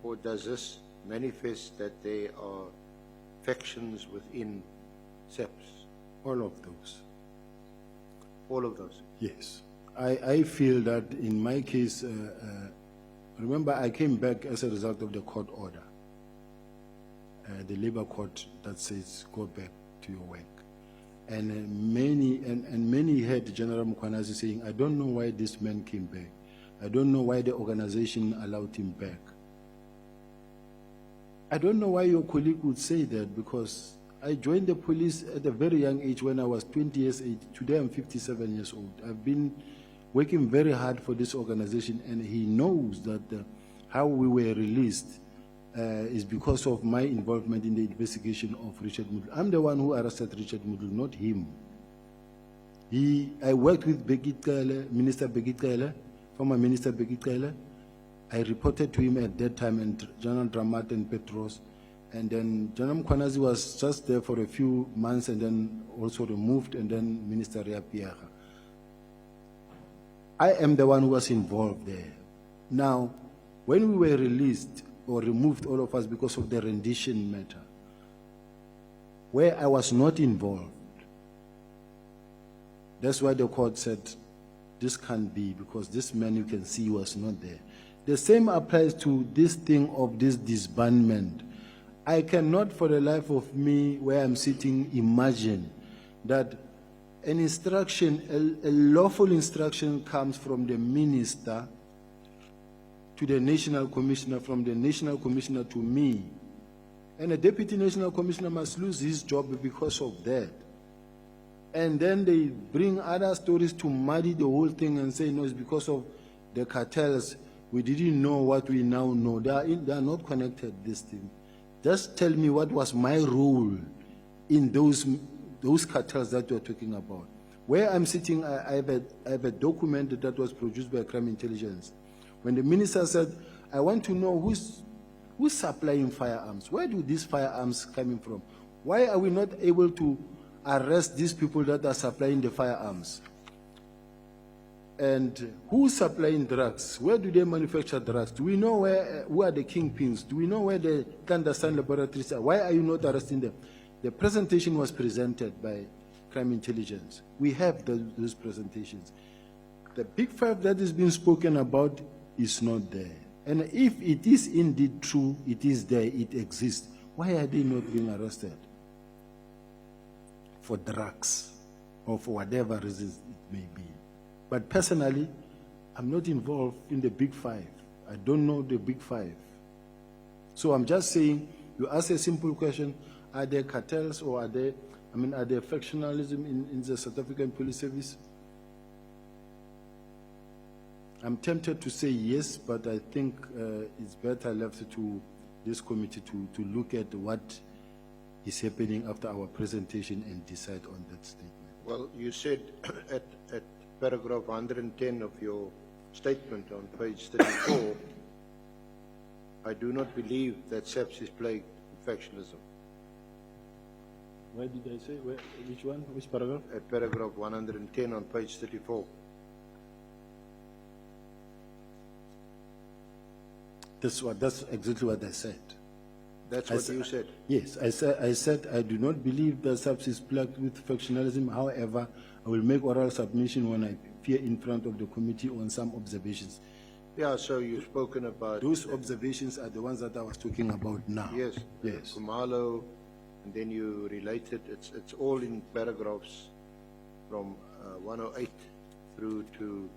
Or does this manifest that there are factions within SAPS? All of those. All of those? Yes. I feel that in my case, remember I came back as a result of the court order, the labor court that says go back to your work. And many heard General Mkhwanazi saying, I don't know why this man came back. I don't know why the organization allowed him back. I don't know why your colleague would say that, because I joined the police at a very young age when I was 20 years old. Today I'm 57 years old. I've been working very hard for this organization, and he knows that how we were released is because of my involvement in the investigation of Richard Mudlu. I'm the one who arrested Richard Mudlu, not him. I worked with Minister Begit, former Minister Begit. I reported to him at that time, and General Dramat and Petros. And then General Mkhwanazi was just there for a few months and then also removed, and then Minister Riapiaga. I am the one who was involved there. Now, when we were released or removed, all of us, because of the rendition matter, where I was not involved, that's why the court said, this can't be, because this man you can see was not there. The same applies to this thing of this disbandment. I cannot for the life of me, where I'm sitting, imagine that an instruction, a lawful instruction comes from the minister to the national commissioner, from the national commissioner to me. And a deputy national commissioner must lose his job because of that. And then they bring other stories to muddy the whole thing and say, no, it's because of the cartels. We didn't know what we now know. They are not connected, this thing. Just tell me what was my role in those cartels that you're talking about. Where I'm sitting, I have a document that was produced by Crime Intelligence. When the minister said, I want to know who's supplying firearms. Where do these firearms coming from? Why are we not able to arrest these people that are supplying the firearms? And who's supplying drugs? Where do they manufacture drugs? Do we know who are the kingpins? Do we know where the clandestine laboratories are? Why are you not arresting them? The presentation was presented by Crime Intelligence. We have those presentations. The big five that is being spoken about is not there. And if it is indeed true, it is there, it exists, why are they not being arrested? For drugs or for whatever reasons it may be. But personally, I'm not involved in the big five. I don't know the big five. So I'm just saying, you ask a simple question, are there cartels or are there factionalism in the South African Police Service? I'm tempted to say yes, but I think it's better left to this committee to look at what is happening after our presentation and decide on that statement. Well, you said at paragraph 110 of your statement on page 34, I do not believe that SAPS is plagued with factionalism. Why did I say? Which one? Which paragraph? At paragraph 110 on page 34. That's exactly what I said. That's what you said? Yes, I said I do not believe that SAPS is plagued with factionalism. However, I will make oral submission when I appear in front of the committee on some observations. Yeah, so you've spoken about... Those observations are the ones that I was talking about now. Yes. Yes. Kumalo, and then you related, it's all in paragraphs from 108 through to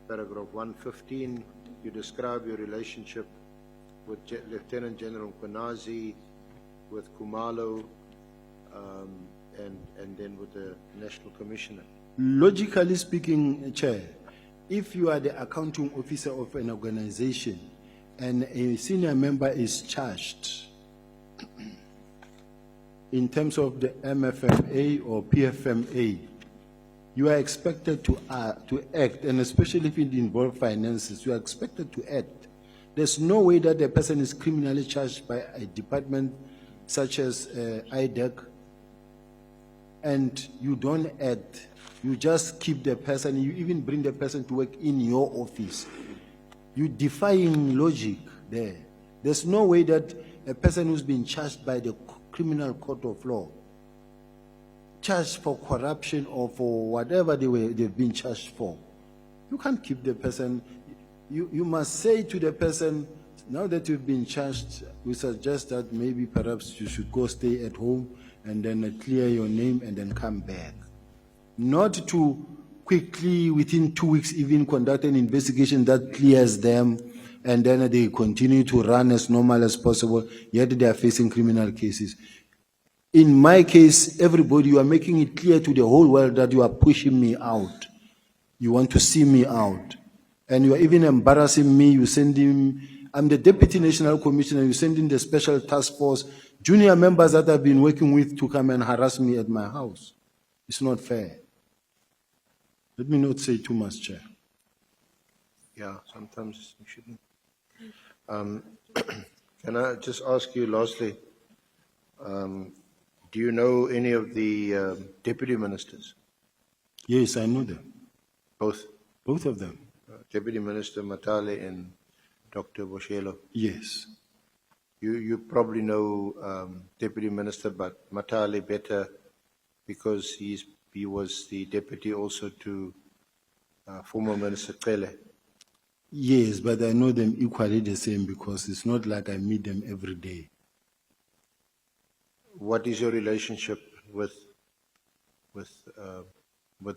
paragraph 115. You describe your relationship with Lieutenant General Mkhwanazi, with Kumalo, and then with the National Commissioner. Logically speaking, Chair, if you are the accounting officer of an organization and a senior member is charged in terms of the MFMA or PFMA, you are expected to act, and especially if it involves finances, you are expected to act. There's no way that a person is criminally charged by a department such as IDEC, and you don't act, you just keep the person, you even bring the person to work in your office. You defying logic there. There's no way that a person who's been charged by the criminal court of law, charged for corruption or for whatever they've been charged for, you can't keep the person. You must say to the person, now that you've been charged, we suggest that maybe perhaps you should go stay at home and then clear your name and then come back. Not to quickly, within 2 weeks, even conduct an investigation that clears them, and then they continue to run as normal as possible, yet they are facing criminal cases. In my case, everybody, you are making it clear to the whole world that you are pushing me out. You want to see me out. And you are even embarrassing me. You send him, I'm the Deputy National Commissioner, you send in the Special Task Force, junior members that I've been working with to come and harass me at my house. It's not fair. Let me not say too much, Chair. Yeah, sometimes you shouldn't. Can I just ask you lastly, do you know any of the deputy ministers? Yes, I know them. Both? Both of them. Deputy Minister Matale and Dr. Boshelo? Yes. You probably know Deputy Minister Matale better because he was the deputy also to former Minister Cele. Yes, but I know them equally the same because it's not like I meet them every day. What is your relationship with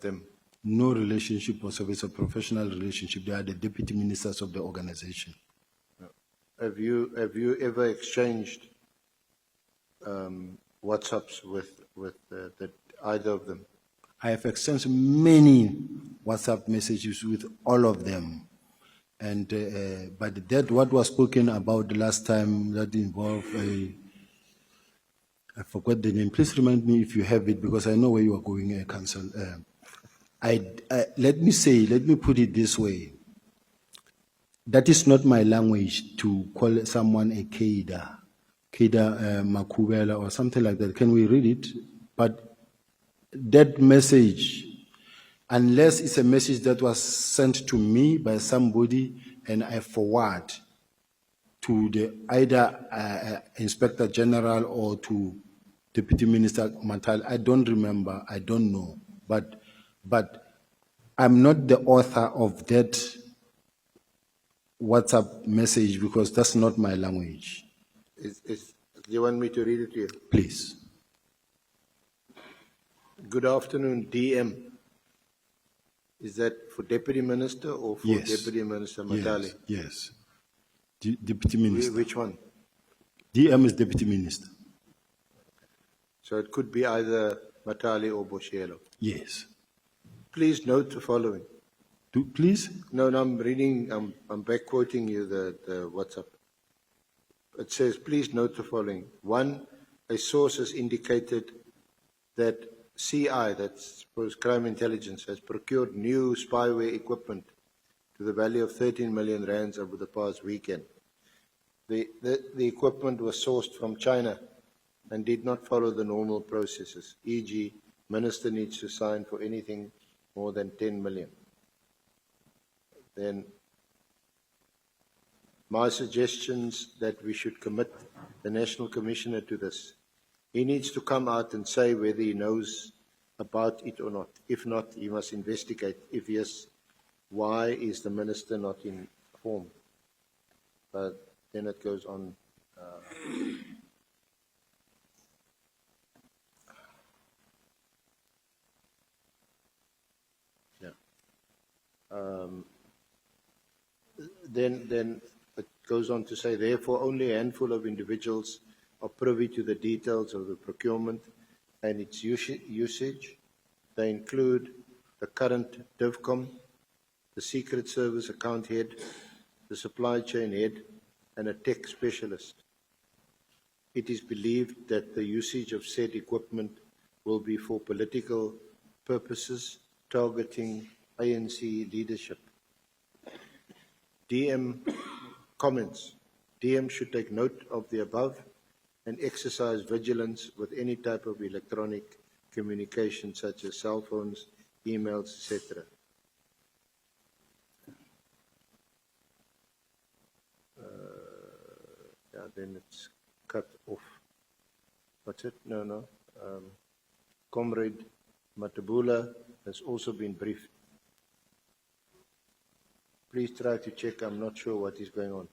them? No relationship whatsoever. It's a professional relationship. They are the deputy ministers of the organization. Have you ever exchanged WhatsApps with either of them? I have exchanged many WhatsApp messages with all of them. And but that what was spoken about the last time that involved I forgot the name. Please remind me if you have it because I know where you are going, Council. Let me put it this way. That is not my language to call someone a Keida Makubela or something like that. Can we read it? But that message, unless it's a message that was sent to me by somebody and I forward to the either Inspector General or to Deputy Minister Matal, I don't remember, I don't know. But I'm not the author of that WhatsApp message because that's not my language. Do you want me to read it to you? Please. Good afternoon, DM. Is that for Deputy Minister or for Yes. Deputy Minister Matale? Yes. Deputy Minister. Which one? DM is Deputy Minister. So it could be either Matale or Boshelo. Yes. Please note the following. Please? No, I'm reading, I'm back quoting you the WhatsApp. It says, please note the following. 1, a source has indicated that CI, that's Crime Intelligence, has procured new spyware equipment to the value of 13 million rands over the past weekend. The equipment was sourced from China and did not follow the normal processes, e.g., minister needs to sign for anything more than 10 million. Then my suggestions that we should commit the National Commissioner to this. He needs to come out and say whether he knows about it or not. If not, he must investigate. If yes, why is the minister not informed? But then it goes on. Then it goes on to say, therefore, only a handful of individuals are privy to the details of the procurement and its usage. They include the current DivCom, the Secret Service account head, the supply chain head, and a tech specialist. It is believed that the usage of said equipment will be for political purposes, targeting ANC leadership. DM comments. DM should take note of the above and exercise vigilance with any type of electronic communication such as cell phones, emails, etc. Yeah, then it's cut off. What's it? No. Comrade Matabula has also been briefed. Please try to check. I'm not sure what is going on.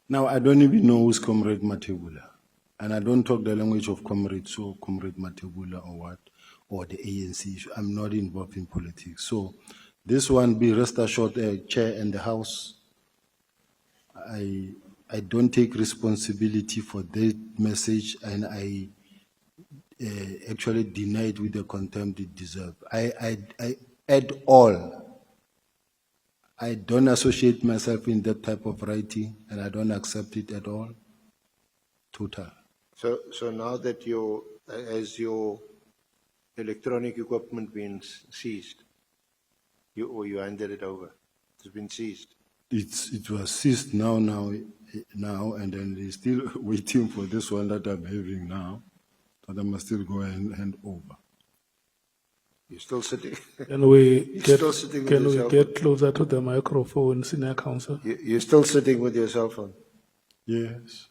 Now, I don't even know who's Comrade Matebula. And I don't talk the language of Comrade Matebula or what, or the ANC. I'm not involved in politics. So this one, be rest assured, Chair and the House, I don't take responsibility for that message, and I actually deny it with the contempt it deserves. I at all, I don't associate myself in that type of writing, and I don't accept it at all. Total. So now that has your electronic equipment been seized? You handed it over? It's been seized? It was seized now, and then they're still waiting for this one that I'm having now, but I must still go and hand over. You're still sitting? Can we still sitting with your cell get closer to the microphone, Senior Counsel? You're still sitting with your cell phone? Yes.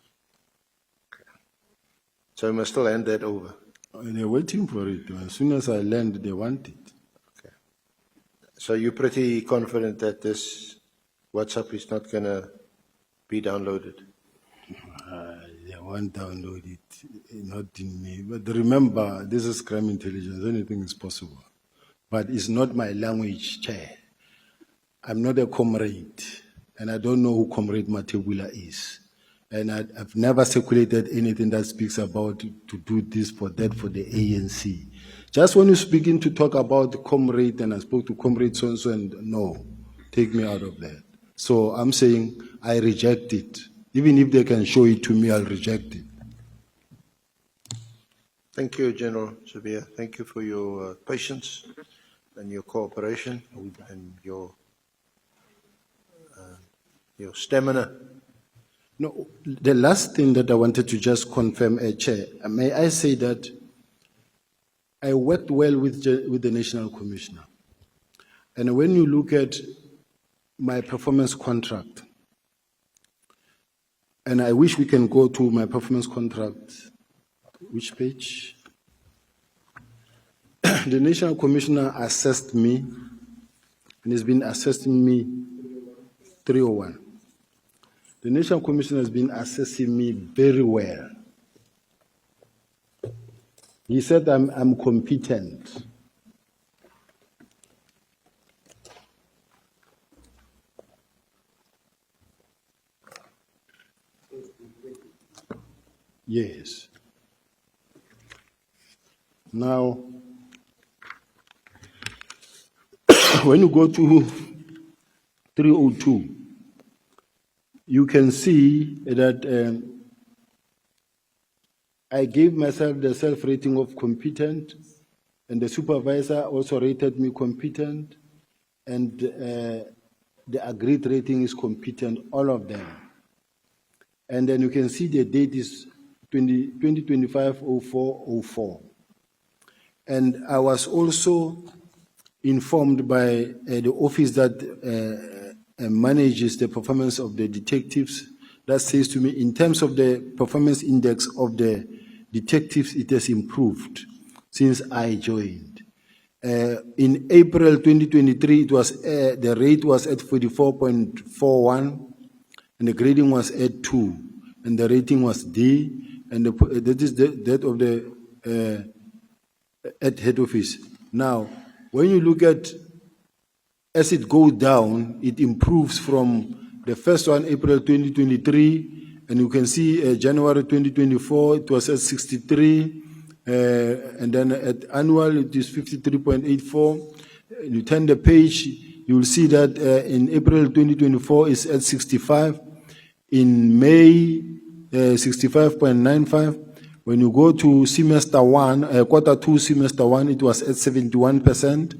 So you must still hand that over? And they're waiting for it. As soon as I land, they want it. Okay. So you're pretty confident that this WhatsApp is not going to be downloaded? They won't download it, not in me. But remember, this is crime intelligence. Anything is possible. But it's not my language, Chair. I'm not a comrade, and I don't know who Comrade Matebula is. And I've never circulated anything that speaks about to do this for that for the ANC. Just when you begin to talk about the comrade, and I spoke to Comrade so-and-so, and no, take me out of that. So I'm saying I reject it. Even if they can show it to me, I'll reject it. Thank you, General Sibiya. Thank you for your patience and your cooperation and your stamina. No, the last thing that I wanted to just confirm, Chair, may I say that I worked well with the National Commissioner. And when you look at my performance contract, and I wish we can go to my performance contract, which page? The National Commissioner assessed me, and has been assessing me 301. The National Commissioner has been assessing me very well. He said I'm competent. Yes. Now, when you go to 302, you can see that I gave myself the self-rating of competent, and the supervisor also rated me competent, and the agreed rating is competent, all of them. And then you can see the date is 2025-04-04. And I was also informed by the office that manages the performance of the detectives, that says to me, in terms of the performance index of the detectives, it has improved since I joined. In April 2023, it was the rate was at 44.41, and the grading was at 2, and the rating was D, and that is that of the at head office. Now, when you look at as it goes down, it improves from the first one, April 2023, and you can see January 2024, it was at 63, and then at annual, it is 53.84. You turn the page, you will see that in April 2024, it's at 65. In May, 65.95. When you go to semester one, quarter two, semester one, it was at 71%.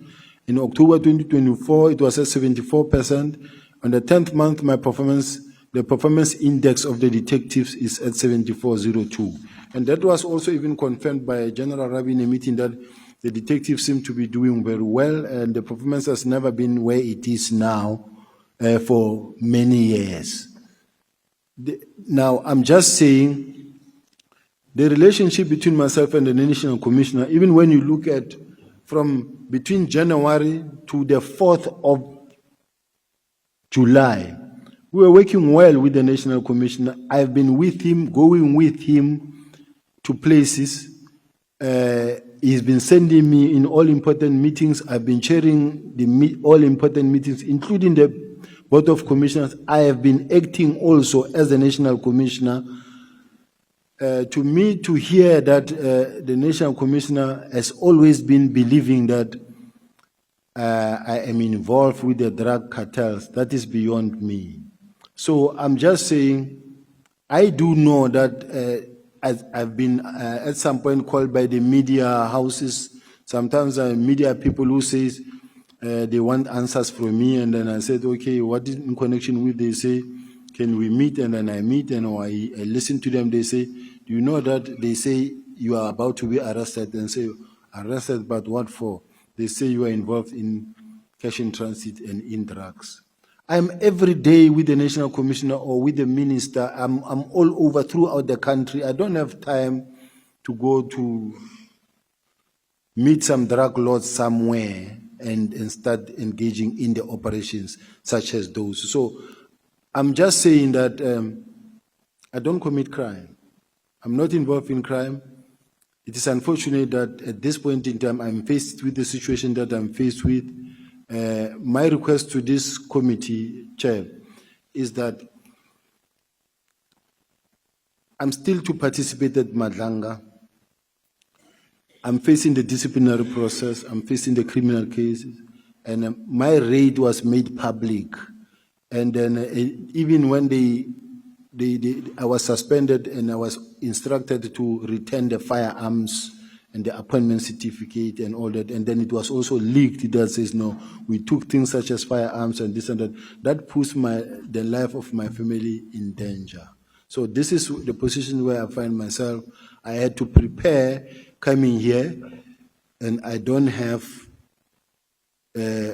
In October 2024, it was at 74%. On the 10th month, my performance, the performance index of the detectives is at 7402. And that was also even confirmed by General Rabi in a meeting that the detectives seem to be doing very well, and the performance has never been where it is now for many years. Now, I'm just saying the relationship between myself and the National Commissioner, even when you look at from between January to the 4th of July, we were working well with the National Commissioner. I've been with him, going with him to places. He's been sending me in all important meetings. I've been chairing the all important meetings, including the Board of Commissioners. I have been acting also as the National Commissioner. To me, to hear that the National Commissioner has always been believing that I am involved with the drug cartels, that is beyond me. So I'm just saying, I do know that I've been at some point called by the media houses, sometimes media people who says they want answers from me, and then I said, okay, what is in connection with? They say, can we meet? And then I meet, and I listen to them. They say, do you know that they say you are about to be arrested? And say, arrested, but what for? They say you are involved in cash in transit and in drugs. I'm every day with the National Commissioner or with the Minister. I'm all over throughout the country. I don't have time to go to meet some drug lords somewhere and start engaging in the operations such as those. So I'm just saying that I don't commit crime. I'm not involved in crime. It is unfortunate that at this point in time I'm faced with the situation that I'm faced with. My request to this committee, Chair, is that I'm still to participate at Madlanga. I'm facing the disciplinary process, I'm facing the criminal cases, and my raid was made public. And then even when I was suspended and I was instructed to return the firearms and the appointment certificate and all that, and then it was also leaked that says, no, we took things such as firearms and this and that. That puts the life of my family in danger. So this is the position where I find myself. I had to prepare coming here, and I don't have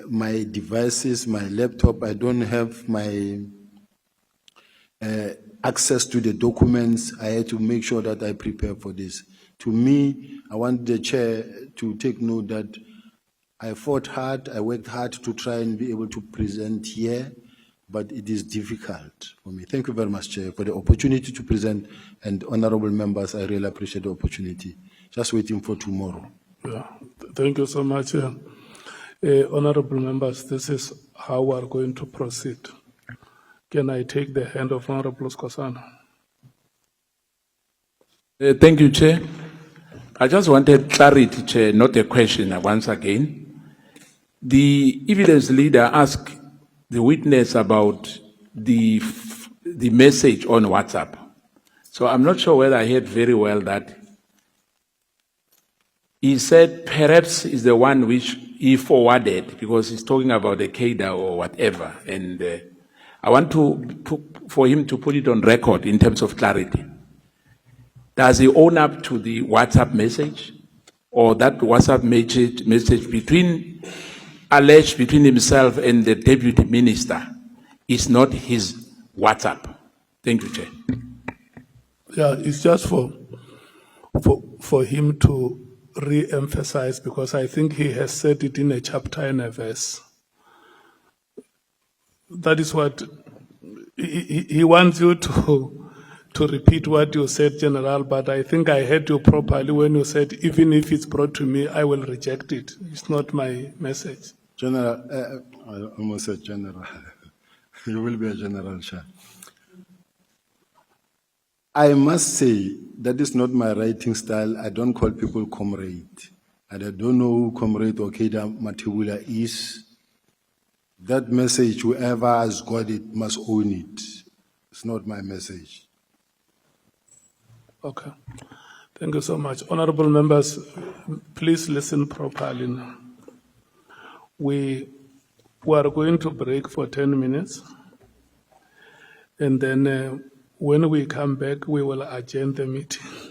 my devices, my laptop, I don't have my access to the documents. I had to make sure that I prepare for this. To me, I want the chair to take note that I fought hard, I worked hard to try and be able to present here, but it is difficult for me. Thank you very much, Chair, for the opportunity to present, and honorable members, I really appreciate the opportunity. Just waiting for tomorrow. Yeah, thank you so much. Honorable members, this is how we are going to proceed. Can I take the hand of Honorable Skosana? Thank you, Chair. I just wanted clarity, Chair, not a question once again. The evidence leader asked the witness about the message on WhatsApp. So I'm not sure whether I heard very well that he said perhaps is the one which he forwarded because he's talking about the Qaeda or whatever. And I want for him to put it on record in terms of clarity. Does he own up to the WhatsApp message, or that WhatsApp message alleged between himself and the deputy minister is not his WhatsApp? Thank you, Chair. Yeah, it's just for him to re-emphasize, because I think he has said it in a chapter and a verse. That is what he wants you to repeat what you said, General, but I think I heard you properly when you said, even if it's brought to me, I will reject it. It's not my message. General, I almost said General. You will be a General, Chair. I must say that is not my writing style. I don't call people comrade. And I don't know who Comrade Okeda Matibula is. That message, whoever has got it must own it. It's not my message. Okay. Thank you so much. Honorable members, please listen properly now. We are going to break for 10 minutes. And then when we come back, we will adjourn the meeting.